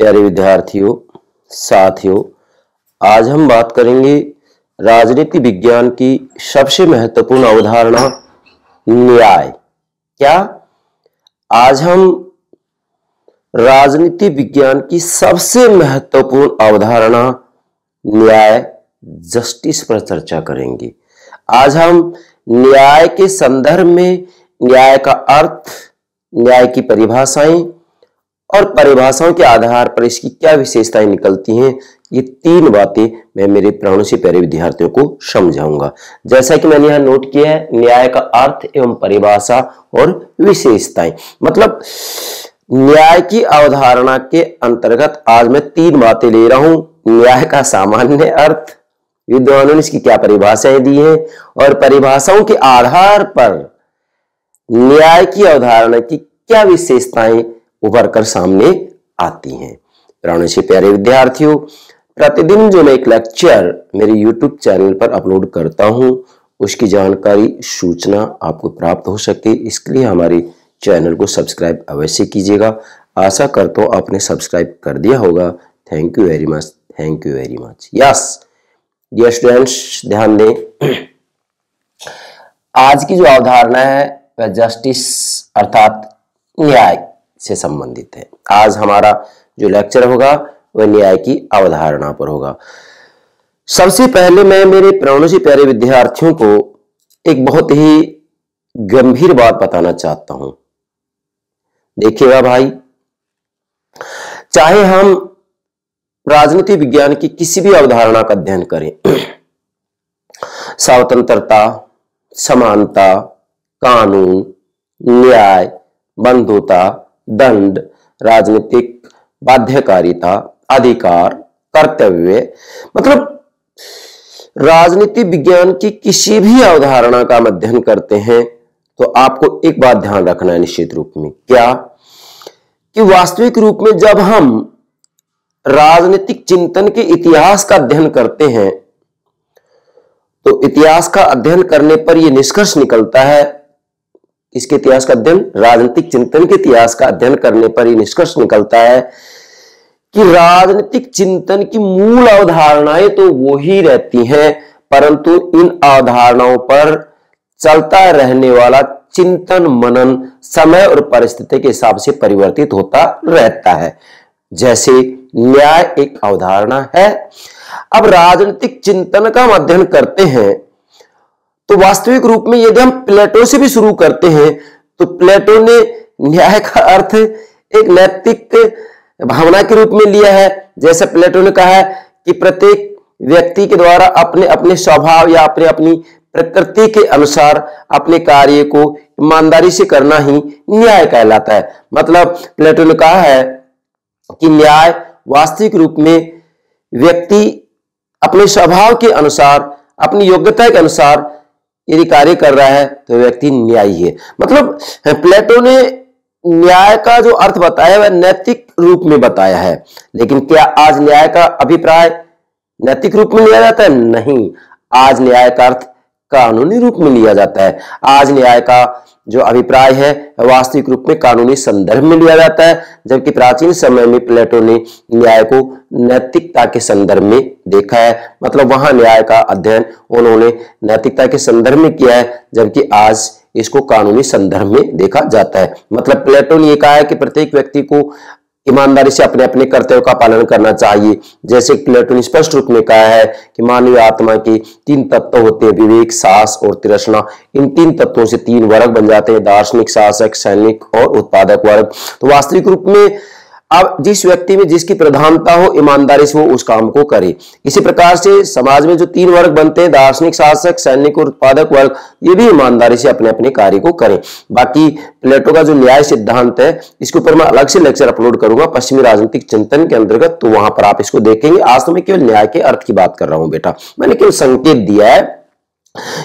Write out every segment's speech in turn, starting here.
प्यारे विद्यार्थियों, साथियों, आज हम बात करेंगे राजनीति विज्ञान की सबसे महत्वपूर्ण अवधारणा न्याय। क्या आज हम राजनीति विज्ञान की सबसे महत्वपूर्ण अवधारणा न्याय, जस्टिस पर चर्चा करेंगे। आज हम न्याय के संदर्भ में न्याय का अर्थ, न्याय की परिभाषाएं और परिभाषाओं के आधार पर इसकी क्या विशेषताएं निकलती हैं, ये तीन बातें मैं मेरे प्राणों से प्यारे विद्यार्थियों को समझाऊंगा। जैसा कि मैंने यहां नोट किया है, न्याय का अर्थ एवं परिभाषा और विशेषताएं, मतलब न्याय की अवधारणा के अंतर्गत आज मैं तीन बातें ले रहा हूं। न्याय का सामान्य अर्थ, विद्वानों ने इसकी क्या परिभाषाएं दी हैं, और परिभाषाओं के आधार पर न्याय की अवधारणा की क्या विशेषताएं उभर कर सामने आती हैं। प्राणों से प्यारे विद्यार्थियों, प्रतिदिन जो मैं एक लेक्चर मेरे YouTube चैनल पर अपलोड करता हूं, उसकी जानकारी, सूचना आपको प्राप्त हो सके, इसके लिए हमारे चैनल को सब्सक्राइब अवश्य कीजिएगा। आशा करता हूं आपने सब्सक्राइब कर दिया होगा। Thank you very much, thank you very much. Yes dear students, ध्यान दें, आज की जो अवधारणा है वह जस्टिस अर्थात न्याय से संबंधित है। आज हमारा जो लेक्चर होगा वह न्याय की अवधारणा पर होगा। सबसे पहले मैं मेरे प्राणों से प्यारे विद्यार्थियों को एक बहुत ही गंभीर बात बताना चाहता हूं। देखिएगा भाई, चाहे हम राजनीति विज्ञान की किसी भी अवधारणा का अध्ययन करें, स्वतंत्रता, समानता, कानून, न्याय, बंधुता, दंड, राजनीतिक बाध्यकारिता, अधिकार, कर्तव्य, मतलब राजनीति विज्ञान की किसी भी अवधारणा का हम अध्ययन करते हैं तो आपको एक बात ध्यान रखना है निश्चित रूप में, क्या कि वास्तविक रूप में जब हम राजनीतिक चिंतन के इतिहास का अध्ययन करते हैं तो इतिहास का अध्ययन करने पर यह निष्कर्ष निकलता है, इसके इतिहास का अध्ययन, राजनीतिक चिंतन के इतिहास का अध्ययन करने पर यह निष्कर्ष निकलता है कि राजनीतिक चिंतन की मूल अवधारणाएं तो वो ही रहती हैं, परंतु इन अवधारणाओं पर चलता रहने वाला चिंतन मनन समय और परिस्थिति के हिसाब से परिवर्तित होता रहता है। जैसे न्याय एक अवधारणा है। अब राजनीतिक चिंतन का हम अध्ययन करते हैं तो वास्तविक रूप में यदि हम प्लेटो से भी शुरू करते हैं तो प्लेटो ने न्याय का अर्थ एक नैतिक भावना के रूप में लिया है। जैसे प्लेटो ने कहा है कि प्रत्येक व्यक्ति के द्वारा अपने अपने स्वभाव या अपने अपनी प्रकृति के अनुसार अपने कार्य को ईमानदारी से करना ही न्याय कहलाता है। मतलब प्लेटो ने कहा है कि न्याय वास्तविक रूप में व्यक्ति अपने स्वभाव के अनुसार, अपनी योग्यता के अनुसार यदि कार्य कर रहा है तो व्यक्ति न्यायी है। मतलब प्लेटो ने न्याय का जो अर्थ बताया वह नैतिक रूप में बताया है, लेकिन क्या आज न्याय का अभिप्राय नैतिक रूप में लिया जाता है? नहीं, आज न्याय का अर्थ कानूनी रूप में लिया जाता है। आज न्याय का जो अभिप्राय है वास्तविक रूप में कानूनी संदर्भ में लिया जाता है, जबकि प्राचीन समय में प्लेटो ने न्याय को नैतिकता के संदर्भ में देखा है। मतलब वहां न्याय का अध्ययन उन्होंने नैतिकता के संदर्भ में किया है, जबकि आज इसको कानूनी संदर्भ में देखा जाता है। मतलब प्लेटो ने यह कहा है कि प्रत्येक व्यक्ति को ईमानदारी से अपने अपने कर्तव्यों का पालन करना चाहिए। जैसे प्लेटो ने स्पष्ट रूप में कहा है कि मानवीय आत्मा के तीन तत्व होते हैं, विवेक, साहस और तृष्णा। इन तीन तत्वों से तीन वर्ग बन जाते हैं, दार्शनिक, शासक, सैनिक और उत्पादक वर्ग। तो वास्तविक रूप में अब जिस व्यक्ति में जिसकी प्रधानता हो, ईमानदारी से वो उस काम को करे। इसी प्रकार से समाज में जो तीन वर्ग बनते हैं, दार्शनिक, शासक, सैनिक और उत्पादक वर्ग, ये भी ईमानदारी से अपने अपने कार्य को करें। बाकी प्लेटो का जो न्याय सिद्धांत है इसके ऊपर मैं अलग से लेक्चर अपलोड करूंगा पश्चिमी राजनीतिक चिंतन के अंतर्गत, तो वहां पर आप इसको देखेंगे। आज तो मैं केवल न्याय के अर्थ की बात कर रहा हूं बेटा, मैंने केवल संकेत दिया है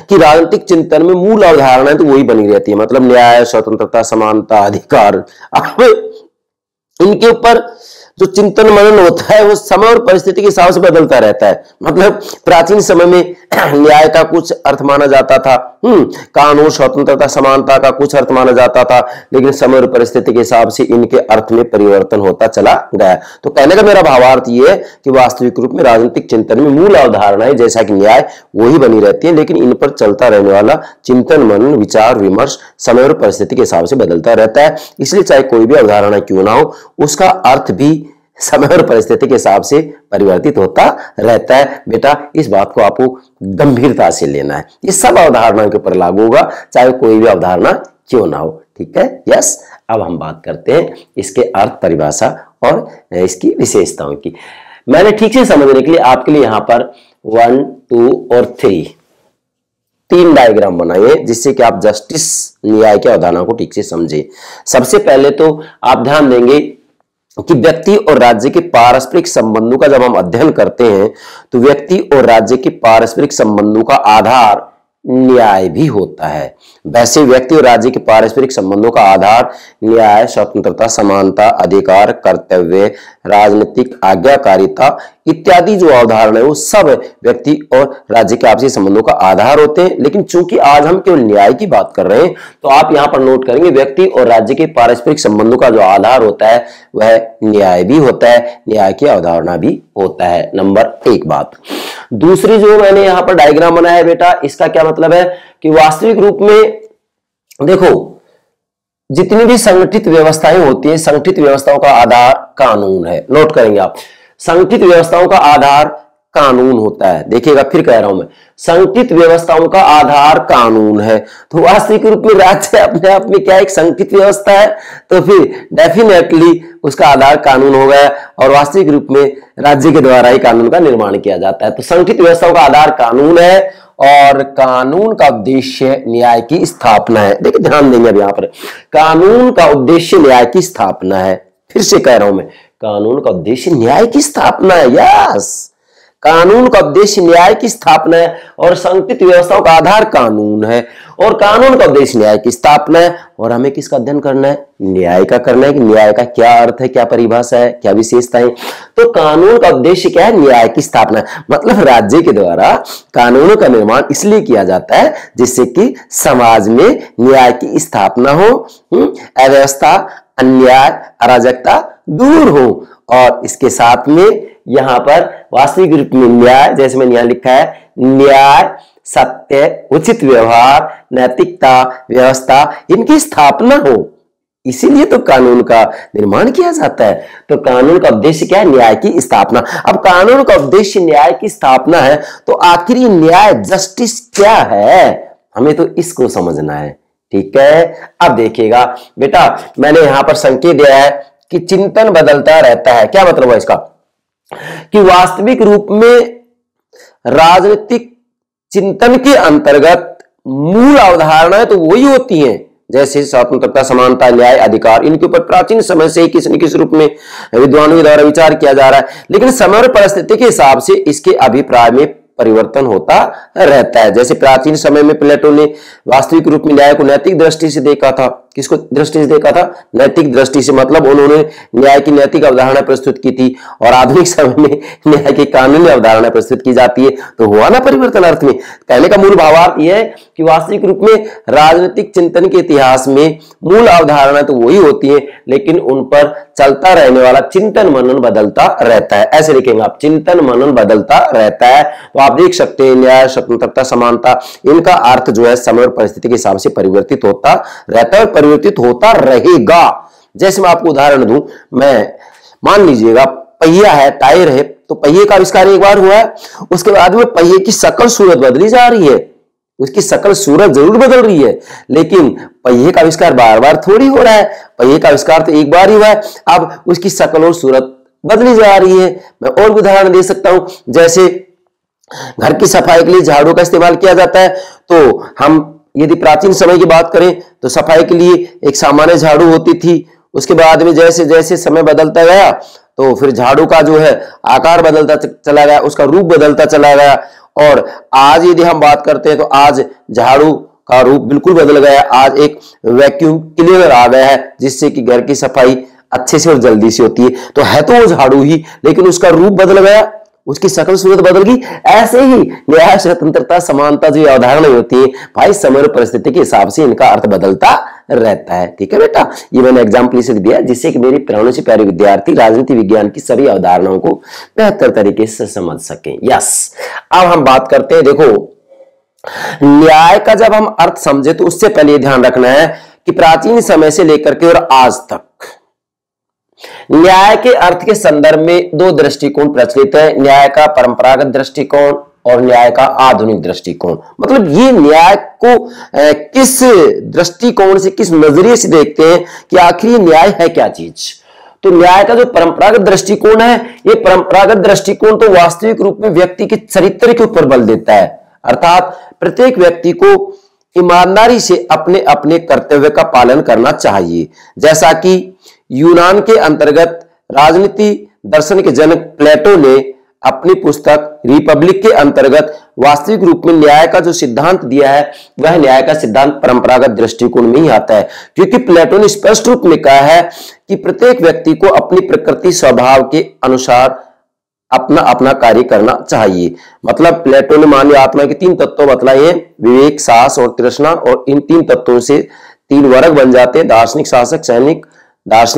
कि राजनीतिक चिंतन में मूल अवधारणाएं तो वही बनी रहती है। मतलब न्याय, स्वतंत्रता, समानता, अधिकार। इनके ऊपर जो चिंतन मनन होता है वो समय और परिस्थिति के हिसाब से बदलता रहता है। मतलब प्राचीन समय में न्याय का कुछ अर्थ माना जाता था, कानून, स्वतंत्रता, समानता का कुछ अर्थ माना जाता था, लेकिन समय और परिस्थिति के हिसाब से इनके अर्थ में परिवर्तन होता चला गया। तो कहने का मेरा भावार्थ ये है कि वास्तविक रूप में राजनीतिक चिंतन में मूल अवधारणाएं जैसा कि न्याय वही बनी रहती है, लेकिन इन पर चलता रहने वाला चिंतन, मनन, विचार विमर्श समय और परिस्थिति के हिसाब से बदलता रहता है। इसलिए चाहे कोई भी अवधारणा क्यों ना हो, उसका अर्थ भी समय और परिस्थिति के हिसाब से परिवर्तित होता रहता है। बेटा, इस बात को आपको गंभीरता से लेना है। ये सब अवधारणाओं के ऊपर लागू होगा, चाहे कोई भी अवधारणा क्यों ना हो। ठीक है, यस। अब हम बात करते हैं इसके अर्थ, परिभाषा और इसकी विशेषताओं की। मैंने ठीक से समझने के लिए आपके लिए यहां पर 1, 2 और 3 डायग्राम बनाइए, जिससे कि आप जस्टिस, न्याय की अवधारणा को ठीक से समझे। सबसे पहले तो आप ध्यान देंगे कि व्यक्ति और राज्य के पारस्परिक संबंधों का जब हम अध्ययन करते हैं तो व्यक्ति और राज्य के पारस्परिक संबंधों का आधार न्याय भी होता है। वैसे व्यक्ति और राज्य के पारस्परिक संबंधों का आधार न्याय, स्वतंत्रता, समानता, अधिकार, कर्तव्य, राजनीतिक आज्ञाकारिता इत्यादि जो अवधारणा है वो सब व्यक्ति और राज्य के आपसी संबंधों का आधार होते हैं। लेकिन चूंकि आज हम केवल न्याय की बात कर रहे हैं, तो आप यहां पर नोट करेंगे व्यक्ति और राज्य के पारस्परिक संबंधों का जो आधार होता है वह न्याय भी होता है, न्याय की अवधारणा भी होता है। नंबर 1 बात। दूसरी जो मैंने यहां पर डायग्राम बनाया है बेटा, इसका क्या मतलब है कि वास्तविक रूप में देखो, जितनी भी संगठित व्यवस्थाएं होती है, संगठित व्यवस्थाओं का आधार कानून है। नोट करेंगे आप, संगठित व्यवस्थाओं का आधार कानून होता है। देखिएगा, फिर कह रहा हूं मैं, संगठित व्यवस्थाओं का आधार कानून है। तो वास्तविक रूप में राज्य अपने आप में क्या एक संगठित व्यवस्था है, तो फिर डेफिनेटली उसका आधार कानून हो गया और वास्तविक रूप में राज्य के द्वारा ही कानून का निर्माण किया जाता है। तो संगठित व्यवस्थाओं का आधार कानून है और कानून का उद्देश्य न्याय की स्थापना है। देखिए, ध्यान देंगे अब यहां पर, कानून का उद्देश्य न्याय की स्थापना है। फिर से कह रहा हूं मैं, कानून का उद्देश्य न्याय की स्थापना है। यस, कानून का उद्देश्य न्याय की स्थापना है और संगठित व्यवस्थाओं का आधार कानून है और कानून का उद्देश्य न्याय की स्थापना है। और हमें किसका अध्ययन करना है? न्याय का करना है कि न्याय का क्या अर्थ है, क्या परिभाषा है, क्या विशेषताएं। तो कानून का उद्देश्य क्या है? न्याय की स्थापना। मतलब राज्य के द्वारा कानूनों का निर्माण इसलिए किया जाता है जिससे कि समाज में न्याय की स्थापना हो, अव्यवस्था, अन्याय, अराजकता दूर हो। और इसके साथ में यहां पर वास्तविक रूप में न्याय, जैसे मैंने यहां लिखा है, न्याय, सत्य, उचित व्यवहार, नैतिकता, व्यवस्था, इनकी स्थापना हो। इसीलिए तो कानून का निर्माण किया जाता है। तो कानून का उद्देश्य क्या है? न्याय की स्थापना। अब कानून का उद्देश्य न्याय की स्थापना है, तो आखिर ये न्याय, जस्टिस क्या है? हमें तो इसको समझना है। ठीक है, अब देखिएगा बेटा, मैंने यहां पर संकेत दिया है कि चिंतन बदलता रहता है। क्या मतलब है इसका? कि वास्तविक रूप में राजनीतिक चिंतन के अंतर्गत मूल अवधारणाएं तो वही होती हैं, जैसे स्वतंत्रता, समानता, न्याय, अधिकार। इनके ऊपर प्राचीन समय से ही किसी न किसी रूप में विद्वानों के द्वारा विचार किया जा रहा है, लेकिन समय और परिस्थिति के हिसाब से इसके अभिप्राय में परिवर्तन होता रहता है। जैसे प्राचीन समय में प्लेटो ने वास्तविक रूप में न्याय को नैतिक दृष्टि से देखा था। किसको दृष्टि से देखा था? नैतिक दृष्टि से। मतलब उन्होंने न्याय की नैतिक अवधारणा प्रस्तुत की थी और आधुनिक समय में न्याय की कानूनी अवधारणा प्रस्तुत की जाती है। तो हुआ ना परिवर्तन अर्थ में। कहने का मूल भावार्थ यह है कि वास्तविक रूप में राजनीतिक चिंतन के इतिहास में मूल अवधारणा तो वही होती है, लेकिन उन पर चलता रहने वाला चिंतन मनन बदलता रहता है। ऐसे लिखेंगे आप, चिंतन मनन बदलता रहता है। तो आप देख सकते हैं न्याय, स्वतंत्रता, समानता, इनका अर्थ जो है समय और परिस्थिति के हिसाब से परिवर्तित होता रहता है और परिवर्तित होता रहेगा। जैसे मैं आपको उदाहरण दूं, मैं मान लीजिएगा पहिया है, टायर है, तो पहिए का आविष्कार एक बार हुआ है, उसके बाद में पहिए की शकल सूरत बदली जा रही है। उसकी शकल सूरत जरूर बदल रही है, लेकिन पहिए का आविष्कार बार बार थोड़ी हो रहा है। पहिए का आविष्कार तो एक बार ही हुआ है, अब उसकी शकल और सूरत बदली जा रही है। मैं और उदाहरण दे सकता हूं, जैसे घर की सफाई के लिए झाड़ू का इस्तेमाल किया जाता है। तो हम यदि प्राचीन समय की बात करें तो सफाई के लिए एक सामान्य झाड़ू होती थी। उसके बाद में जैसे जैसे समय बदलता गया तो फिर झाड़ू का जो है आकार बदलता चला गया, उसका रूप बदलता चला गया। और आज यदि हम बात करते हैं तो आज झाड़ू का रूप बिल्कुल बदल गया। आज एक वैक्यूम क्लीनर आ गया है, जिससे कि घर की सफाई अच्छे से और जल्दी से होती है। तो वो झाड़ू ही, लेकिन उसका रूप बदल गया, उसकी शक्ल सूरत बदल गई। ऐसे ही न्याय, स्वतंत्रता, समानता जो अवधारणाएं होती है भाई, समय और परिस्थिति के हिसाब से इनका अर्थ बदलता रहता है। ठीक है बेटा, ये मैंने एग्जाम्पल इसलिए दिया जिससे कि मेरी प्राणों से प्यारे विद्यार्थी राजनीति विज्ञान की सभी अवधारणाओं को बेहतर तरीके से समझ सकें। यस, अब हम बात करते हैं, देखो न्याय का जब हम अर्थ समझे तो उससे पहले ध्यान रखना है कि प्राचीन समय से लेकर के और आज तक न्याय के अर्थ के संदर्भ में दो दृष्टिकोण प्रचलित है, न्याय का परंपरागत दृष्टिकोण और न्याय का आधुनिक दृष्टिकोण। मतलब ये न्याय को किस दृष्टिकोण से, किस नजरिए से देखते हैं कि आखिर ये न्याय है क्या चीज। तो न्याय का जो परंपरागत दृष्टिकोण है, ये परंपरागत दृष्टिकोण तो वास्तविक रूप में व्यक्ति के चरित्र के ऊपर बल देता है, अर्थात प्रत्येक व्यक्ति को ईमानदारी से अपने अपने कर्तव्य का पालन करना चाहिए। जैसा कि यूनान के अंतर्गत राजनीति दर्शन के जनक प्लेटो ने अपनी पुस्तक रिपब्लिक के अंतर्गत वास्तविक रूप में न्याय का जो सिद्धांत दिया है वह न्याय का सिद्धांत परंपरागत दृष्टिकोण में ही आता है, क्योंकि प्लेटो ने स्पष्ट रूप में कहा है कि प्रत्येक व्यक्ति को अपनी प्रकृति स्वभाव के अनुसार अपना अपना कार्य करना चाहिए। मतलब प्लेटो ने मानवीय आत्मा के तीन तत्व बतलाए हैं, विवेक, साहस और तृष्णा, और इन तीन तत्वों से तीन वर्ग बन जाते हैं, दार्शनिक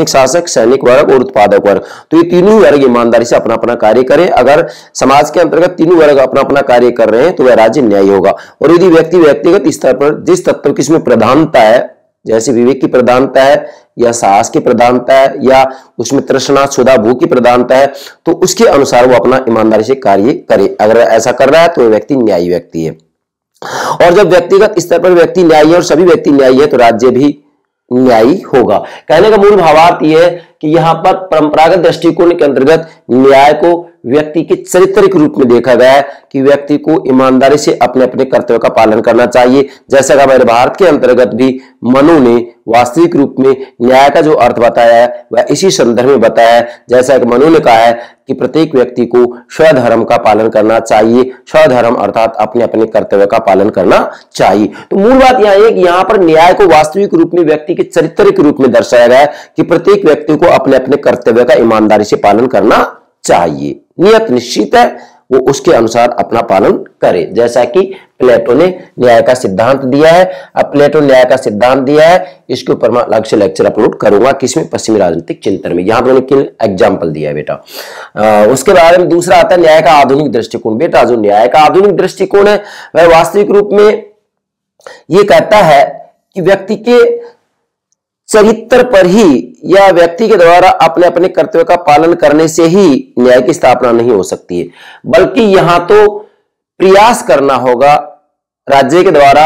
शासक, सैनिक वर्ग और उत्पादक वर्ग। तो ये तीनों वर्ग ईमानदारी से अपना अपना कार्य करें। अगर समाज के अंतर्गत तीनों वर्ग अपना अपना कार्य कर रहे हैं तो वह राज्य न्यायी होगा। और यदि व्यक्ति व्यक्तिगत स्तर पर जिस तत्व की इसमें प्रधानता है, जैसे विवेक की प्रधानता है या साहस की प्रधानता है या उसमें तृष्णा, क्षुधा, भूख की प्रधानता है, तो उसके अनुसार वो अपना ईमानदारी से कार्य करे। अगर ऐसा कर रहा है तो वह व्यक्ति न्यायी व्यक्ति है। और जब व्यक्तिगत स्तर पर व्यक्ति न्यायी है और सभी व्यक्ति न्यायी है तो राज्य भी न्यायी होगा। कहने का मूल भावार्थ यह है कि यहां पर परंपरागत दृष्टिकोण के अंतर्गत न्याय को व्यक्ति के चरित्र के रूप में देखा गया है कि व्यक्ति को ईमानदारी से अपने अपने कर्तव्य का पालन करना चाहिए। जैसा कि हमारे भारत के अंतर्गत भी मनु ने वास्तविक रूप में न्याय का जो अर्थ बताया है वह इसी संदर्भ में बताया है। जैसा कि मनु ने कहा है कि प्रत्येक व्यक्ति को स्वधर्म का पालन करना चाहिए, स्वधर्म अर्थात अपने अपने कर्तव्य का पालन करना चाहिए। तो मूल बात यह है कि यहाँ पर न्याय को वास्तविक रूप में व्यक्ति के चरित्र के रूप में दर्शाया गया है कि प्रत्येक व्यक्ति को अपने अपने कर्तव्य का ईमानदारी से पालन करना चाहिए। नियत निश्चित है, वो उसके अनुसार अपना पालन करे, जैसा कि प्लेटो ने न्याय का सिद्धांत दिया है। अब प्लेटो न्याय का सिद्धांत दिया है, इसके ऊपर मैं अलग से लेक्चर अपलोड करूंगा, किसमें, पश्चिमी राजनीतिक चिंतन में। यहां पर मैंने एग्जाम्पल दिया है बेटा। उसके बारे में दूसरा आता है न्याय का आधुनिक दृष्टिकोण। बेटा जो न्याय का आधुनिक दृष्टिकोण है वह वास्तविक रूप में ये कहता है कि व्यक्ति के चरित्र पर ही या व्यक्ति के द्वारा अपने अपने कर्तव्य का पालन करने से ही न्याय की स्थापना नहीं हो सकती है, बल्कि यहां तो प्रयास करना होगा राज्य के द्वारा,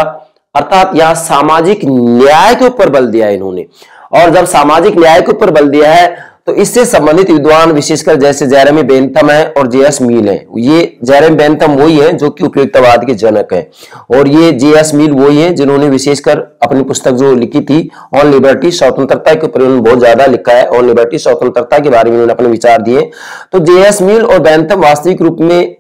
अर्थात यहां सामाजिक न्याय के ऊपर बल दिया है इन्होंने। और जब सामाजिक न्याय के ऊपर बल दिया है तो इससे संबंधित विद्वान विशेषकर जैसे जेरेमी बेंथम है और जे.एस. मील है। ये जेरेमी बेंथम वही है जो कि उपयुक्तवाद के जनक है, और ये जे.एस. मील वही है जिन्होंने विशेषकर अपनी पुस्तक जो लिखी थी ऑन लिबर्टी, स्वतंत्रता के ऊपर उन्होंने बहुत ज्यादा लिखा है। ऑन लिबर्टी, स्वतंत्रता के बारे में उन्होंने अपने विचार दिए। तो जे.एस. मील और बेंथम वास्तविक रूप में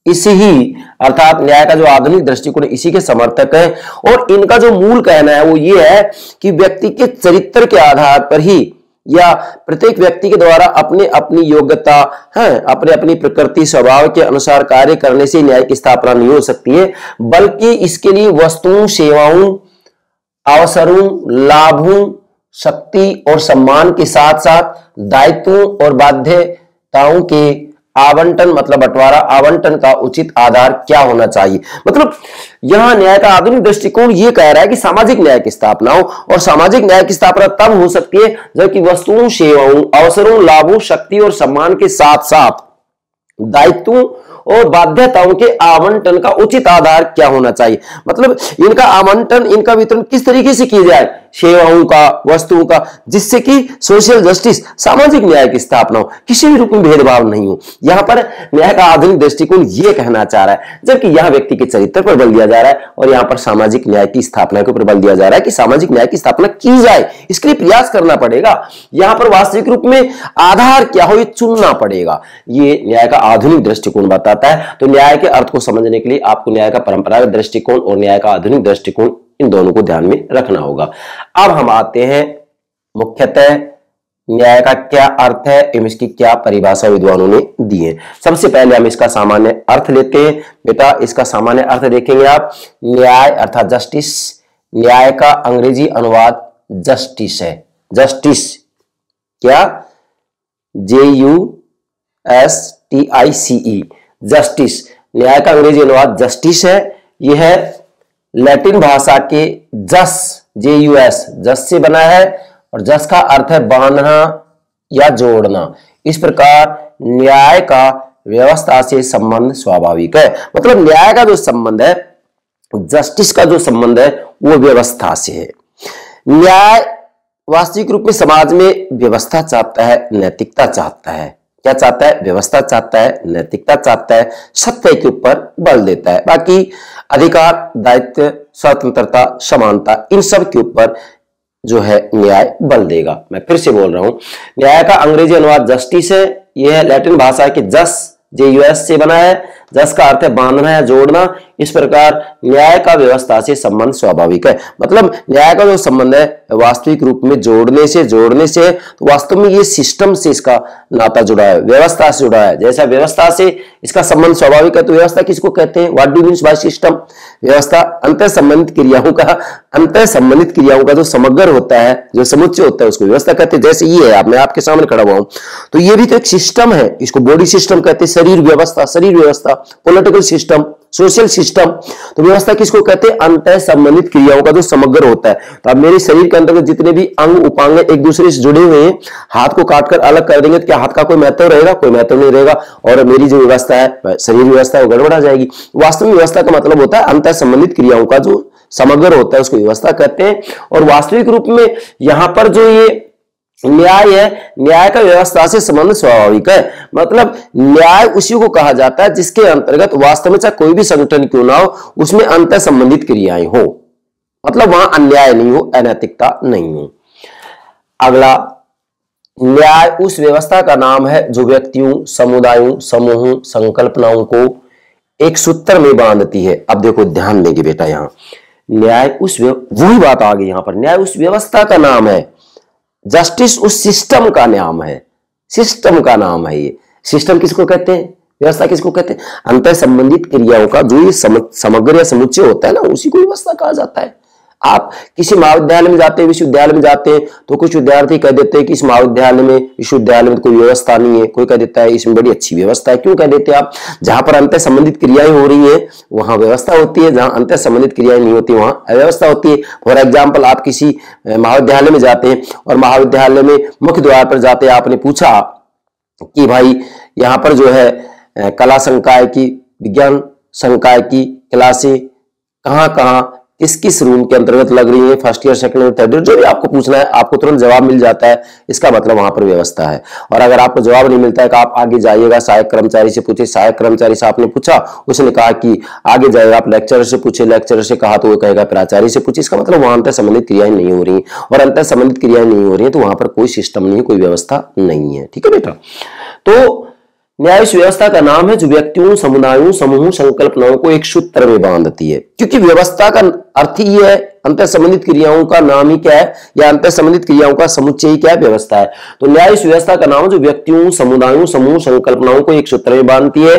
इसी ही अर्थात न्याय का जो आधुनिक दृष्टिकोण इसी के समर्थक है। और इनका जो मूल कहना है वो ये है कि व्यक्ति के चरित्र के आधार पर ही या प्रत्येक व्यक्ति के द्वारा अपने अपनी योग्यता है, अपने अपनी प्रकृति स्वभाव के अनुसार कार्य करने से न्याय की स्थापना नहीं हो सकती है, बल्कि इसके लिए वस्तुओं, सेवाओं, अवसरों, लाभों, शक्ति और सम्मान के साथ साथ दायित्वों और बाध्यताओं के आवंटन, मतलब बंटवारा, आवंटन का उचित आधार क्या होना चाहिए। मतलब यहां न्याय का आधुनिक दृष्टिकोण यह कह रहा है कि सामाजिक न्याय की स्थापना हो, और सामाजिक न्याय की स्थापना तब हो सकती है जबकि वस्तुओं, सेवाओं, अवसरों, लाभों, शक्ति और सम्मान के साथ साथ दायित्वों और बाध्यताओं के आवंटन का उचित आधार क्या होना चाहिए। मतलब इनका आवंटन, इनका वितरण किस तरीके से किया जाए, सेवाओं का, वस्तुओं का, जिससे कि सोशल जस्टिस, सामाजिक न्याय की स्थापना हो, किसी भी रूप में भेदभाव नहीं हो। यहां पर न्याय का आधुनिक दृष्टिकोण यह कहना चाह रहा है, जबकि यहां व्यक्ति के चरित्र पर बल दिया जा रहा है और यहां पर सामाजिक न्याय की स्थापना के ऊपर बल दिया जा रहा है कि सामाजिक न्याय की स्थापना की जाए, इसके लिए प्रयास करना पड़ेगा। यहां पर वास्तविक रूप में आधार क्या हो ये चुनना पड़ेगा, ये न्याय का आधुनिक दृष्टिकोण बताता है। तो न्याय के अर्थ को समझने के लिए आपको न्याय का परंपरागत दृष्टिकोण और न्याय का आधुनिक दृष्टिकोण इन दोनों को ध्यान में रखना होगा। अब हम आते हैं मुख्यतः न्याय का क्या अर्थ है एवं इसकी क्या परिभाषा विद्वानों ने दी है। सबसे पहले हम इसका सामान्य अर्थ लेते हैं। बेटा इसका सामान्य अर्थ देखेंगे आप, न्याय अर्थात जस्टिस, न्याय का अंग्रेजी अनुवाद जस्टिस है। जस्टिस क्या, JUSTICE, जस्टिस, न्याय का अंग्रेजी अनुवाद जस्टिस है। यह है लैटिन भाषा के जस, JUS, जस से बना है और जस का अर्थ है बांधना या जोड़ना। इस प्रकार न्याय का व्यवस्था से संबंध स्वाभाविक है। मतलब न्याय का जो संबंध है, जस्टिस का जो संबंध है वो व्यवस्था से है। न्याय वास्तविक रूप में समाज में व्यवस्था चाहता है, नैतिकता चाहता है। क्या चाहता है? व्यवस्था चाहता है, नैतिकता चाहता है, सत्य के ऊपर बल देता है। बाकी अधिकार, दायित्व, स्वतंत्रता, समानता, इन सब के ऊपर जो है न्याय बल देगा। मैं फिर से बोल रहा हूं, न्याय का अंग्रेजी अनुवाद जस्टिस है। यह लैटिन भाषा के जस, JUS से बना है। जस का अर्थ है बांधना या जोड़ना। इस प्रकार न्याय का व्यवस्था से संबंध स्वाभाविक है। मतलब न्याय का जो संबंध है वास्तविक रूप में जोड़ने से तो वास्तव में ये सिस्टम से इसका नाता जुड़ा है, व्यवस्था से जुड़ा है। जैसा व्यवस्था से इसका संबंध स्वाभाविक है, तो व्यवस्था किसको कहते हैं? What do means by system? व्यवस्था अंतर संबंधित क्रियाओं का जो समग्र होता है, जो समुच्चय होता है, उसको व्यवस्था कहते हैं। जैसे ये है, मैं आपके सामने खड़ा हुआ हूं, तो ये भी तो एक सिस्टम है। इसको बॉडी सिस्टम कहते हैं, शरीर व्यवस्था, पॉलिटिकल सिस्टम, सोशल सिस्टम। तो व्यवस्था किसको कहते हैं? अंतर संबंधित क्रियाओं का जो समग्र होता है। तो अब मेरे शरीर के अंतर्गत जितने भी अंग उपांग एक दूसरे से जुड़े हुए हैं, हाथ को काटकर अलग कर देंगे तो क्या हाथ का कोई महत्व रहेगा? कोई महत्व नहीं रहेगा, और मेरी जो व्यवस्था है, शरीर व्यवस्था है, वो गड़बड़ा जाएगी। वास्तव में व्यवस्था का मतलब होता है अंतर संबंधित क्रियाओं का जो समग्र होता है, उसको व्यवस्था कहते हैं। और वास्तविक रूप में यहां पर जो ये न्याय है, न्याय का व्यवस्था से संबंध स्वाभाविक है। मतलब न्याय उसी को कहा जाता है जिसके अंतर्गत वास्तव में चाहे कोई भी संगठन क्यों ना हो, उसमें अंतर संबंधित क्रियाएं हो। मतलब वहां अन्याय नहीं हो, अनैतिकता नहीं हो। अगला, न्याय उस व्यवस्था का नाम है जो व्यक्तियों, समुदायों, समूहों, संकल्पनाओं को एक सूत्र में बांधती है। अब देखो ध्यान देंगे बेटा, यहां न्याय वही बात आ गई। यहां पर न्याय उस व्यवस्था का नाम है, जस्टिस उस सिस्टम का नाम है। सिस्टम का नाम है ये। सिस्टम किसको कहते हैं? व्यवस्था किसको कहते हैं? अंतर संबंधित क्रियाओं का जो ये समग्र या समुच्चय होता है ना, उसी को व्यवस्था कहा जाता है। आप किसी महाविद्यालय में जाते हैं, विश्वविद्यालय में जाते हैं, तो कुछ विद्यार्थी कह देते हैं कि इस महाविद्यालय में, विश्वविद्यालय में कोई व्यवस्था नहीं है। कोई कह देता है इसमें बड़ी अच्छी व्यवस्था है। क्यों कह देते हैं आप? जहां पर अंतर संबंधित क्रियाएं हो रही है वहां व्यवस्था होती है, जहां अंतर संबंधित क्रियाएं नहीं होती वहां अव्यवस्था होती है। फॉर एग्जाम्पल, आप किसी महाविद्यालय में जाते हैं और महाविद्यालय में मुख्य द्वार पर जाते हैं, आपने पूछा कि भाई यहाँ पर जो है कला संकाय की, विज्ञान संकाय की क्लासें कहाँ किस किस रूम के अंतर्गत लग रही है, first year, second year, third year, जो भी आपको पूछना है आपको तुरंत जवाब मिल जाता है। इसका मतलब वहां पर व्यवस्था है। और अगर आपको जवाब नहीं मिलता है कि आप आगे जाइएगा, सहायक कर्मचारी से पूछे, सहायक कर्मचारी से आपने पूछा, उसने कहा कि आगे जाएगा, आप लेक्चरर से पूछे, लेक्चरर से कहा तो वो कहेगा प्राचार्य से पूछे। इसका मतलब वहां अंतर संबंधित क्रियाएं नहीं हो रही, और अंतर संबंधित क्रियाएं नहीं हो रही है तो वहां पर कोई सिस्टम नहीं है, कोई व्यवस्था नहीं है। ठीक है बेटा? तो न्याय उस व्यवस्था का नाम है जो व्यक्तियों, समुदायों, समूहों, संकल्पनाओं को एक सूत्र में बांधती है। क्योंकि व्यवस्था का अर्थ ही है, अंतर संबंधित क्रियाओं का नाम ही क्या है, या अंतर संबंधित क्रियाओं का समुच्चय ही क्या है? व्यवस्था है। तो न्याय उस व्यवस्था का नाम है जो व्यक्तियों, समुदायों, समूह, संकल्पनाओं को एक सूत्र में बांधती है।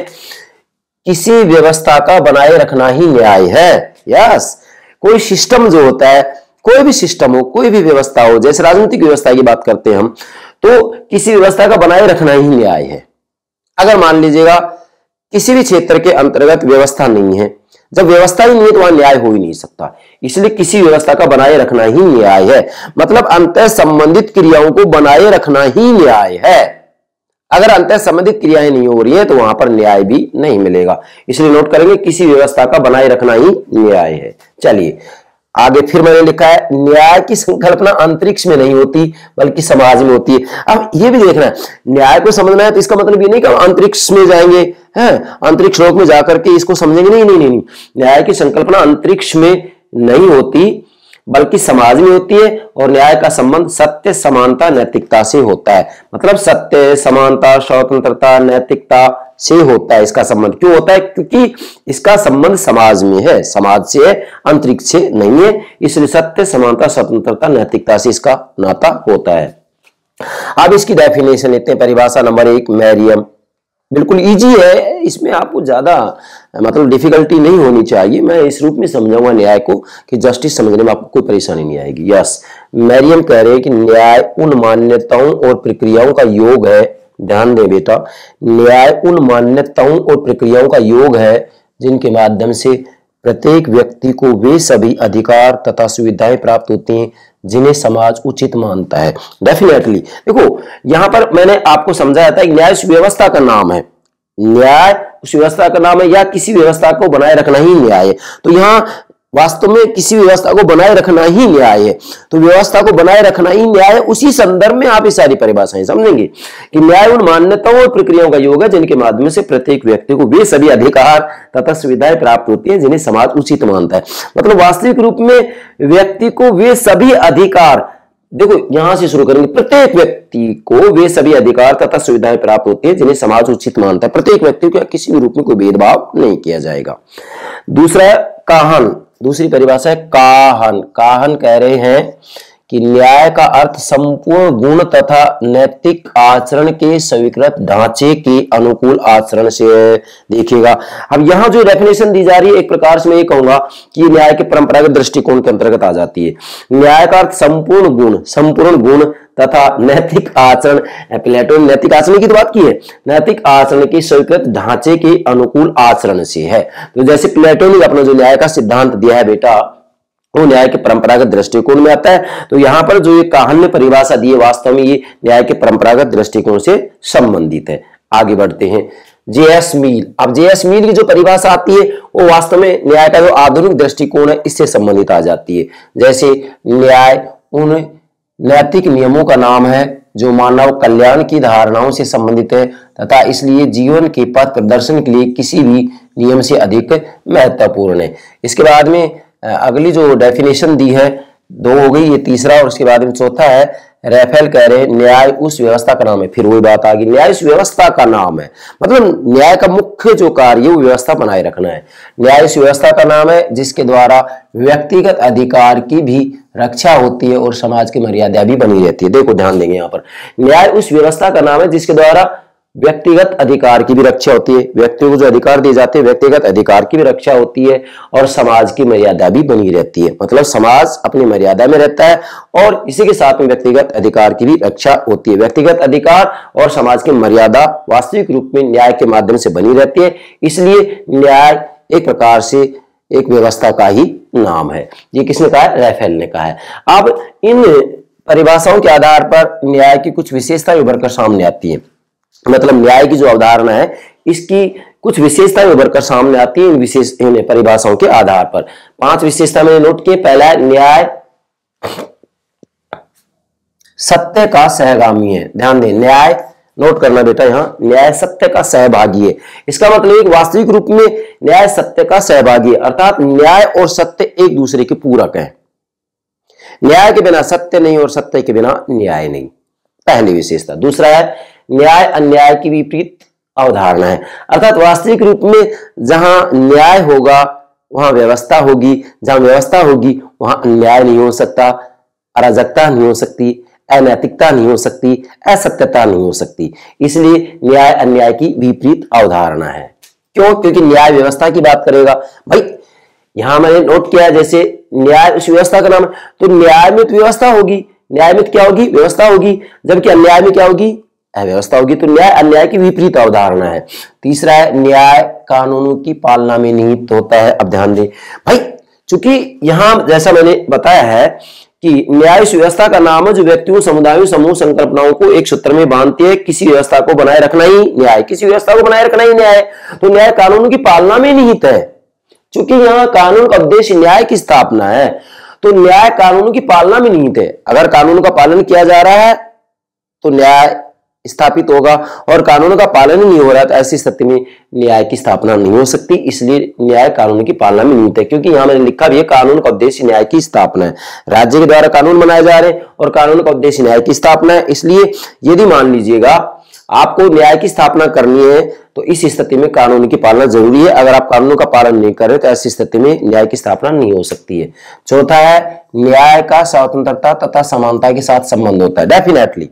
किसी व्यवस्था का बनाए रखना ही न्याय है। यस, कोई सिस्टम जो होता है, कोई भी सिस्टम हो, कोई भी व्यवस्था हो, जैसे राजनीतिक व्यवस्था की बात करते हैं हम, तो किसी व्यवस्था का बनाए रखना ही न्याय है। अगर मान लीजिएगा किसी भी क्षेत्र के अंतर्गत व्यवस्था नहीं है, जब व्यवस्था ही नहीं है तो वहां न्याय हो ही नहीं सकता। इसलिए किसी व्यवस्था का बनाए रखना ही न्याय है। मतलब अंतर संबंधित क्रियाओं को बनाए रखना ही न्याय है। अगर अंतर संबंधित क्रियाएं नहीं हो रही है तो वहां पर न्याय भी नहीं मिलेगा। इसलिए नोट करेंगे, किसी व्यवस्था का बनाए रखना ही न्याय है। चलिए आगे फिर मैंने लिखा है, न्याय की संकल्पना अंतरिक्ष में नहीं होती बल्कि समाज में होती है। अब ये भी देखना है, न्याय को समझना है तो इसका मतलब ये नहीं कि हम अंतरिक्ष में जाएंगे, हैं अंतरिक्ष लोक में जाकर के इसको समझेंगे। नहीं। न्याय की संकल्पना अंतरिक्ष में नहीं होती बल्कि समाज में होती है। और न्याय का संबंध सत्य, समानता, नैतिकता से होता है। मतलब सत्य, समानता, स्वतंत्रता, नैतिकता से होता है इसका संबंध। क्यों होता है? क्योंकि इसका संबंध समाज में है, समाज से है, अंतरिक्ष से नहीं है। इसलिए सत्य, समानता, स्वतंत्रता, नैतिकता से इसका नाता होता है। अब इसकी डेफिनेशन लेते हैं। परिभाषा नंबर 1 मैरियम, बिल्कुल इजी है, इसमें आपको ज्यादा मतलब डिफिकल्टी नहीं होनी चाहिए। मैं इस रूप में समझाऊंगा न्याय को कि जस्टिस समझने में आपको कोई परेशानी नहीं आएगी। यस, मैरियम कह रहे हैं कि न्याय उन मान्यताओं और प्रक्रियाओं का योग है, ध्यान दें बेटा, न्याय उन मान्यताओं और प्रक्रियाओं का योग है जिनके माध्यम से प्रत्येक व्यक्ति को वे सभी अधिकार तथा सुविधाएं प्राप्त होती हैं जिन्हें समाज उचित मानता है। डेफिनेटली देखो, यहां पर मैंने आपको समझाया था न्याय उस व्यवस्था का नाम है, न्याय उस व्यवस्था का नाम है या किसी व्यवस्था को बनाए रखना ही न्याय है। तो यहां वास्तव में किसी व्यवस्था को बनाए रखना ही न्याय है, तो व्यवस्था को बनाए रखना ही न्याय है। उसी संदर्भ में आप ये सारी परिभाषाएं समझेंगे कि न्याय उन मान्यताओं और प्रक्रियाओं का योग है जिनके माध्यम से प्रत्येक व्यक्ति को वे सभी अधिकार तथा सुविधाएं प्राप्त होती हैं जिन्हें समाज उचित मानता है। मतलब वास्तविक रूप में व्यक्ति को वे सभी अधिकार, देखो यहां से शुरू करेंगे, प्रत्येक व्यक्ति को वे सभी अधिकार तथा सुविधाएं प्राप्त होती हैं जिन्हें समाज उचित मानता है। प्रत्येक व्यक्ति को किसी भी रूप में कोई भेदभाव नहीं किया जाएगा। दूसरा है काहन, दूसरी परिभाषा है काहन। काहन कह रहे हैं कि न्याय का अर्थ संपूर्ण गुण तथा नैतिक आचरण के स्वीकृत ढांचे के अनुकूल आचरण से देखिएगा। अब यहां जो डेफिनेशन दी जा रही है, एक प्रकार से मैं ये कहूंगा कि न्याय के परंपरागत दृष्टिकोण के अंतर्गत आ जाती है। न्याय का अर्थ संपूर्ण गुण तथा नैतिक आचरण, प्लेटो ने नैतिक आचरण की तो बात की है, नैतिक आचरण के स्वीकृत ढांचे के अनुकूल आचरण से है। तो जैसे प्लेटो ने अपना जो न्याय का सिद्धांत दिया है बेटा, वो न्याय के परंपरागत दृष्टिकोण में आता है। तो यहां पर जो ये काहन ने परिभाषा दी है, वास्तव में ये न्याय के परंपरागत दृष्टिकोण से संबंधित है। आगे बढ़ते हैं, जेएस मील। अब जेएस मील की जो परिभाषा आती है वो वास्तव में न्याय का जो आधुनिक दृष्टिकोण है इससे संबंधित आ जाती है। जैसे न्याय उन नैतिक नियमों का नाम है जो मानव कल्याण की धारणाओं से संबंधित है तथा इसलिए जीवन के पथ प्रदर्शन के लिए किसी भी नियम से अधिक महत्वपूर्ण है। इसके बाद में अगली जो डेफिनेशन दी है, 2 हो गई, ये तीसरा और उसके बाद में चौथा है रैफेल कह रहे हैं न्याय उस व्यवस्था का नाम है। फिर वही बात आ गई, न्याय उस व्यवस्था का नाम है, मतलब न्याय का मुख्य जो कार्य वो व्यवस्था बनाए रखना है। न्याय उस व्यवस्था का नाम है जिसके द्वारा व्यक्तिगत अधिकार की भी रक्षा होती है और समाज की मर्यादा भी बनी रहती है। देखो ध्यान देंगे यहाँ पर, न्याय उस व्यवस्था का नाम है जिसके द्वारा व्यक्तिगत अधिकार की भी रक्षा होती है, व्यक्ति को जो अधिकार दिए जाते हैं व्यक्तिगत अधिकार की भी रक्षा होती है और समाज की मर्यादा भी बनी रहती है। मतलब समाज अपनी मर्यादा में रहता है और इसी के साथ में व्यक्तिगत अधिकार की भी रक्षा होती है। व्यक्तिगत अधिकार और समाज की मर्यादा वास्तविक रूप में न्याय के माध्यम से बनी रहती है, इसलिए न्याय एक प्रकार से एक व्यवस्था का ही नाम है। ये किसने कहा है? रैफेल ने कहा है। अब इन परिभाषाओं के आधार पर न्याय की कुछ विशेषताएं उभर कर सामने आती है। मतलब न्याय की जो अवधारणा है इसकी कुछ विशेषताएं उभर कर सामने आती है इन परिभाषाओं के आधार पर। 5 विशेषता मैंने नोट किए। पहला है न्याय सत्य का सहगामी है। ध्यान दें, न्याय नोट करना बेटा, यहां न्याय सत्य का सहभागी है। इसका मतलब एक वास्तविक रूप में न्याय सत्य का सहभागी है, अर्थात न्याय और सत्य एक दूसरे के पूरक है। न्याय के बिना सत्य नहीं और सत्य के बिना न्याय नहीं, पहली विशेषता। दूसरा है न्याय अन्याय की विपरीत अवधारणा है, अर्थात वास्तविक रूप में जहां न्याय होगा वहां व्यवस्था होगी, जहां व्यवस्था होगी वहां अन्याय नहीं हो सकता, अराजकता नहीं हो सकती, अनैतिकता नहीं हो सकती, असत्यता नहीं हो सकती। इसलिए न्याय अन्याय की विपरीत अवधारणा है। क्यों? क्योंकि न्याय व्यवस्था की बात करेगा। भाई यहां मैंने नोट किया, जैसे न्याय उस व्यवस्था का नाम है, तो न्याय में तो व्यवस्था होगी, न्याय में क्या होगी? व्यवस्था होगी, जबकि अन्याय में क्या होगी? अव्यवस्था होगी। तो न्याय अन्याय की विपरीत अवधारणा है। तीसरा है न्याय कानूनों की पालना में निहित होता है। अब ध्यान दें भाई, चूंकि यहां जैसा मैंने बताया है कि न्याय उस व्यवस्था का नाम है जो व्यक्तियों, समुदायों, समूह, संकल्पनाओं को एक सूत्र में बांधती है। किसी व्यवस्था को बनाए रखना ही न्याय, किसी व्यवस्था को बनाए रखना ही न्याय। तो न्याय कानूनों की पालना में निहित है। चूंकि यहाँ कानून का उद्देश्य न्याय की स्थापना है, तो न्याय कानूनों की पालना में निहित है। अगर कानून का पालन किया जा रहा है तो न्याय स्थापित होगा, और कानून का पालन नहीं हो रहा है तो ऐसी स्थिति में न्याय की स्थापना नहीं हो सकती। इसलिए न्याय कानून की पालना में निहित है। क्योंकि यहां मैंने लिखा भी है कानून का उद्देश्य न्याय की स्थापना है। राज्य के द्वारा कानून बनाए जा रहे हैं और कानून का उद्देश्य न्याय की स्थापना है। इसलिए यदि मान लीजिएगा आपको न्याय की स्थापना करनी है तो इस स्थिति में कानून की पालना जरूरी है। अगर आप कानून का पालन नहीं कर रहे तो ऐसी स्थिति में न्याय की स्थापना नहीं हो सकती है। चौथा है न्याय का स्वतंत्रता तथा समानता के साथ संबंध होता है। डेफिनेटली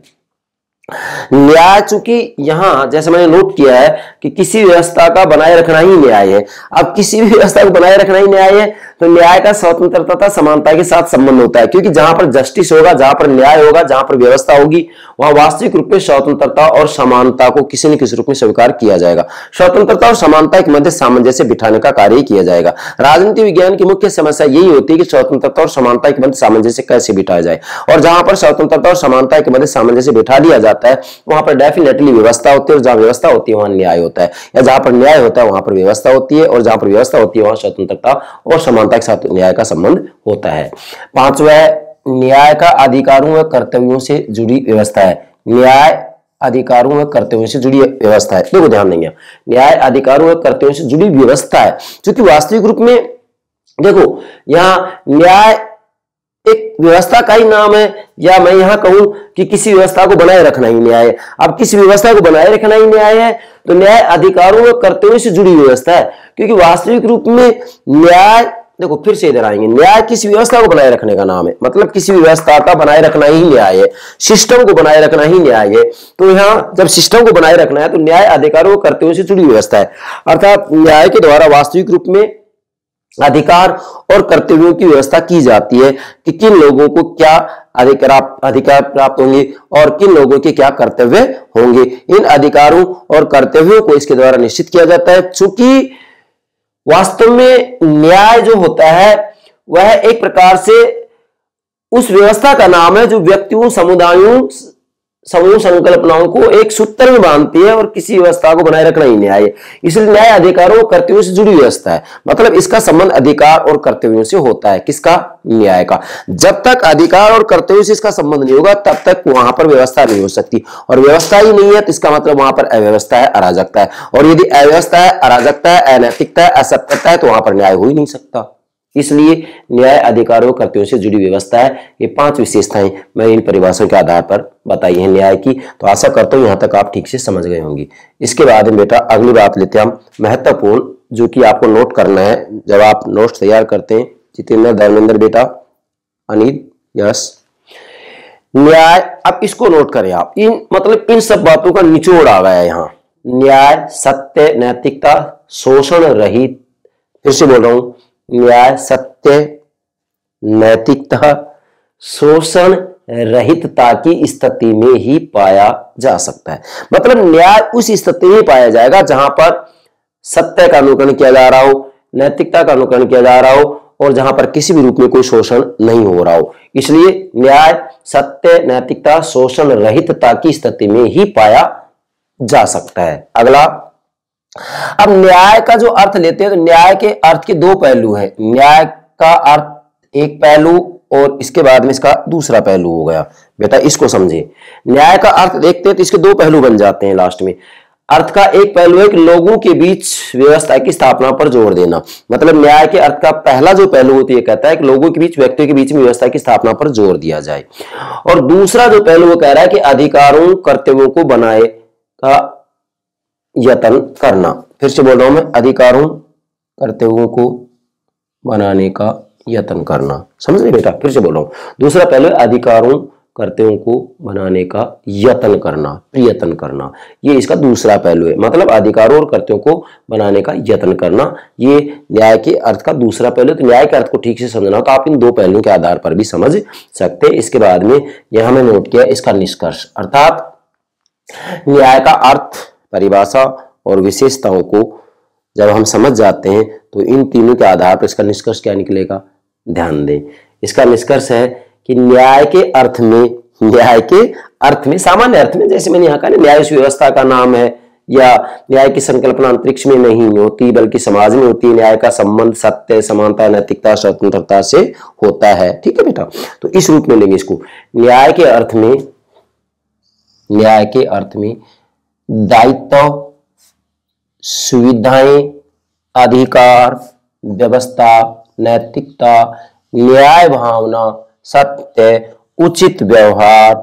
न्याय, चूंकि यहां जैसे मैंने नोट किया है कि किसी व्यवस्था का बनाए रखना ही न्याय है। अब किसी भी व्यवस्था को बनाए रखना ही न्याय है, तो न्याय का स्वतंत्रता तथा समानता के साथ संबंध होता है, क्योंकि जहां पर जस्टिस होगा, जहां पर न्याय होगा, जहां पर व्यवस्था होगी, वहां वास्तविक रूप में स्वतंत्रता और समानता को किसी न किसी रूप में स्वीकार किया जाएगा। स्वतंत्रता और समानता के मध्य सामंजस्य बिठाने का कार्य किया जाएगा। राजनीति विज्ञान की मुख्य समस्या यही होती है कि स्वतंत्रता और समानता के मध्य सामंजस्य कैसे बिठाया जाए, और जहां पर स्वतंत्रता और समानता के मध्य सामंजस्य बिठा दिया जाता है, वहां पर डेफिनेटली व्यवस्था होती है, और जहां व्यवस्था होती है वहां न्याय होता है, या जहां पर न्याय होता है वहां पर व्यवस्था होती है, और जहां पर व्यवस्था होती है वहां स्वतंत्रता और समानता के साथ न्याय का संबंध होता है। पांचवा, न्याय का अधिकारों व कर्तव्यों से जुड़ी व्यवस्था है। न्याय अधिकारों व कर्तव्यों से जुड़ी व्यवस्था है। देखो ध्यान देंगे, न्याय अधिकारों व कर्तव्यों से जुड़ी व्यवस्था है, क्योंकि वास्तविक रूप में देखो यहां न्याय एक व्यवस्था का ही नाम है, या मैं यहां कहूं कि किसी व्यवस्था को बनाए रखना ही न्याय है। अब किसी व्यवस्था को बनाए रखना ही न्याय है, तो न्याय अधिकारों व कर्तव्यों से जुड़ी व्यवस्था है, क्योंकि वास्तविक रूप में न्याय, देखो फिर से इधर आएंगे, न्याय किसी व्यवस्था को बनाए रखने का नाम है, मतलब किसी व्यवस्था का बनाए रखना ही न्याय है, सिस्टम को बनाए रखना ही न्याय है। तो यहां जब सिस्टम को बनाए रखना है तो न्याय अधिकारों व कर्तव्यों से जुड़ी व्यवस्था है, अर्थात न्याय के द्वारा वास्तविक रूप में अधिकार और कर्तव्यों की व्यवस्था की जाती है कि किन लोगों को क्या अधिकार प्राप्त होंगे और किन लोगों के क्या कर्तव्य होंगे। इन अधिकारों और कर्तव्यों को इसके द्वारा निश्चित किया जाता है। चूंकि वास्तव में न्याय जो होता है वह एक प्रकार से उस व्यवस्था का नाम है जो व्यक्तियों, समुदायों, समूह संकल्पनाओं को एक सूत्र में बांधती है, और किसी व्यवस्था को बनाए रखना ही न्याय है। इसलिए न्याय अधिकारों और कर्तव्यों से जुड़ी व्यवस्था है, मतलब इसका संबंध अधिकार और कर्तव्यों से होता है। किसका? न्याय का। जब तक अधिकार और कर्तव्यों से इसका संबंध नहीं होगा तब तक वहां पर व्यवस्था नहीं हो सकती, और व्यवस्था ही नहीं है तो इसका मतलब वहां पर अव्यवस्था है, अराजकता है, और यदि अव्यवस्था है, अराजकता है, अनैतिकता है, असत्यता है, तो वहां पर न्याय हो ही नहीं सकता। इसलिए न्याय अधिकारों और कर्तव्यों से जुड़ी व्यवस्था है। ये 5 विशेषताएं मैं इन परिभाषाओं के आधार पर बताई हैं न्याय की। तो आशा करता हूं यहां तक आप ठीक से समझ गए होंगे। इसके बाद में बेटा अगली बात लेते हैं हम, महत्वपूर्ण, जो कि आपको नोट करना है जब आप नोट्स तैयार करते हैं। जितेंद्र, धर्मेंद्र बेटा, अनिल, यस, न्याय। अब इसको नोट करें आप, इन सब बातों का निचोड़ आ गया यहाँ। न्याय, सत्य, नैतिकता, शोषण रहित, फिर से बोल रहा हूं, न्याय, सत्य, नैतिकता, शोषण रहितता की स्थिति में ही पाया जा सकता है। मतलब न्याय उस स्थिति में पाया जाएगा जहां पर सत्य का अनुकरण किया जा रहा हो, नैतिकता का अनुकरण किया जा रहा हो, और जहां पर किसी भी रूप में कोई शोषण नहीं हो रहा हो। इसलिए न्याय, सत्य, नैतिकता, शोषण रहितता की स्थिति में ही पाया जा सकता है। अगला, अब न्याय का जो अर्थ लेते हैं तो न्याय के अर्थ के 2 पहलू हैं। न्याय का अर्थ एक पहलू और इसके बाद में इसका दूसरा पहलू हो गया। बेटा इसको समझे, न्याय का अर्थ देखते हैं तो इसके 2 पहलू बन जाते हैं लास्ट में। अर्थ का एक पहलू है कि लोगों के बीच व्यवस्था की स्थापना पर जोर देना, मतलब न्याय के अर्थ का पहला जो पहलू होता है कहता है कि लोगों के बीच, व्यक्तियों के बीच में व्यवस्था की स्थापना पर जोर दिया जाए। और दूसरा जो पहलू वो कह रहा है कि अधिकारों, कर्तव्यों को बनाए का यत्न करना। फिर से बोल रहा हूं मैं, अधिकारों, कर्तव्यों को बनाने का यत्न करना। समझ रहे बेटा? फिर से बोल रहा हूं, दूसरा पहलू अधिकारों, कर्तव्यों को बनाने का यत्न करना, प्रयत्न करना, ये इसका दूसरा पहलू है। मतलब अधिकारों और कर्तव्यों को बनाने का यत्न करना, ये न्याय के अर्थ का दूसरा पहलू। तो न्याय के अर्थ को ठीक से समझना तो आप इन 2 पहलुओं के आधार पर भी समझ सकते हैं। इसके बाद में यह हमें नोट किया इसका निष्कर्ष, अर्थात न्याय का अर्थ, परिभाषा और विशेषताओं को जब हम समझ जाते हैं तो इन तीनों के आधार पर इसका निष्कर्ष क्या निकलेगा, ध्यान दें। इसका निष्कर्ष है कि न्याय के अर्थ में, सामान्य अर्थ में, जैसे मैंने यहाँ कहा, न्याय उस व्यवस्था का नाम है, या न्याय की संकल्पना अंतरिक्ष में नहीं होती बल्कि समाज में होती है। न्याय का संबंध सत्य, समानता, नैतिकता, स्वतंत्रता से होता है। ठीक है बेटा? तो इस रूप में लेंगे इसको। न्याय के अर्थ में दायित्व, सुविधाएं, अधिकार, व्यवस्था, नैतिकता, न्याय भावना, सत्य, उचित व्यवहार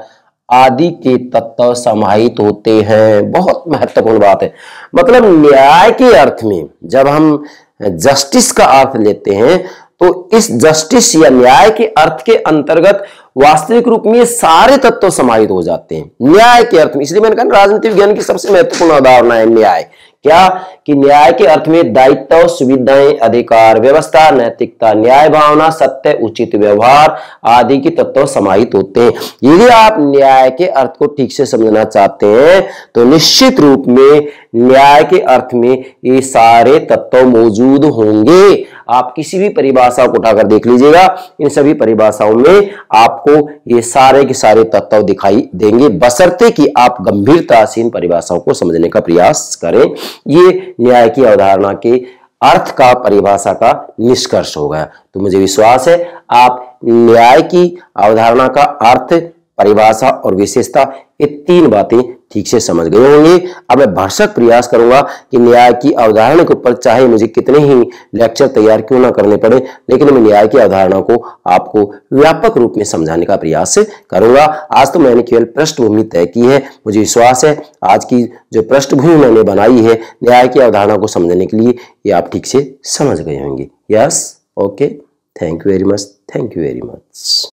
आदि के तत्व समाहित होते हैं। बहुत महत्वपूर्ण बात है। मतलब न्याय के अर्थ में जब हम जस्टिस का अर्थ लेते हैं तो इस जस्टिस या न्याय के अर्थ के अंतर्गत वास्तविक रूप में ये सारे तत्व समाहित हो जाते हैं न्याय के अर्थ में। इसलिए मैंने कहा राजनीतिक विज्ञान की सबसे महत्वपूर्ण अवधारणा है न्याय। क्या कि न्याय के अर्थ में दायित्व, सुविधाएं, अधिकार, व्यवस्था, नैतिकता, न्याय भावना, सत्य, उचित व्यवहार आदि के तत्व समाहित होते हैं। यदि आप न्याय के अर्थ को ठीक से समझना चाहते हैं तो निश्चित रूप में न्याय के अर्थ में ये सारे तत्व मौजूद होंगे। आप किसी भी परिभाषा को उठाकर देख लीजिएगा, इन सभी परिभाषाओं में आपको ये सारे के सारे तत्व दिखाई देंगे, बशर्ते कि आप गंभीरता से इन परिभाषाओं को समझने का प्रयास करें। ये न्याय की अवधारणा के अर्थ का, परिभाषा का निष्कर्ष होगा। तो मुझे विश्वास है आप न्याय की अवधारणा का अर्थ, परिभाषा और विशेषता, ये तीन बातें ठीक से समझ गए होंगे। अब मैं भरसक प्रयास करूंगा कि न्याय की अवधारणा के ऊपर चाहे मुझे कितने ही लेक्चर तैयार क्यों ना करने पड़े, लेकिन मैं न्याय की अवधारणा को आपको व्यापक रूप में समझाने का प्रयास करूंगा। आज तो मैंने केवल पृष्ठभूमि तय की है। मुझे विश्वास है आज की जो पृष्ठभूमि मैंने बनाई है न्याय की अवधारणा को समझने के लिए, ये आप ठीक से समझ गए होंगे। Yes, okay, thank you very much, thank you very much.